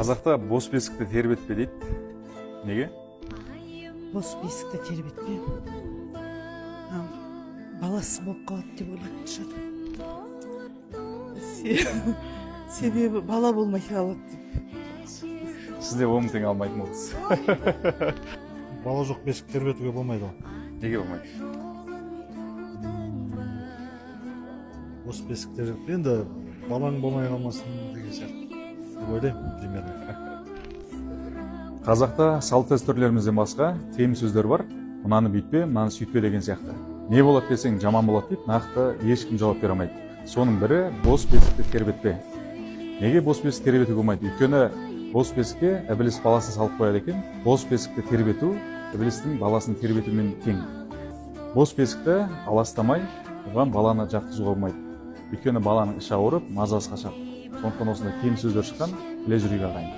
Қазақта бос бесікті тербетпе дейді. Неге? Бос бесікті тербетпе. Баласы болып қалады деп ойлайтын шығар. Себебі бала болмай қалады деп. Сізде 10 мың теңге алмайтын болдыңыз. Бала жоқ бесік тербетуге болмайды ол. Неге болмайды? Бос бесік тербетпе енді балаң болмай қалмасын деген сияқты деп ойлаймын примерно. Қазақта салт дәстүрлерімізден басқа тыйым сөздер бар. Мынаны бүйтпе, мынаны сөйтпе деген сияқты. Не болады десең жаман болады дейді, нақты ешкім жауап бере алмайды. Соның бірі бос бесікті тербетпе. Неге бос бесік тербетуге болмайды? Өйткені бос бесікке ібіліс баласын салып қояды екен. Бос бесікті тербету ібілістің баласын тербетумен тең. Бос бесікті аластамай, оған баланы жатқызуға болмайды. Өйткені баланың іші ауырып, мазасы қашады. Сондықтан осындай тыйым сөздер шыққан, біле жүрейік ағайын.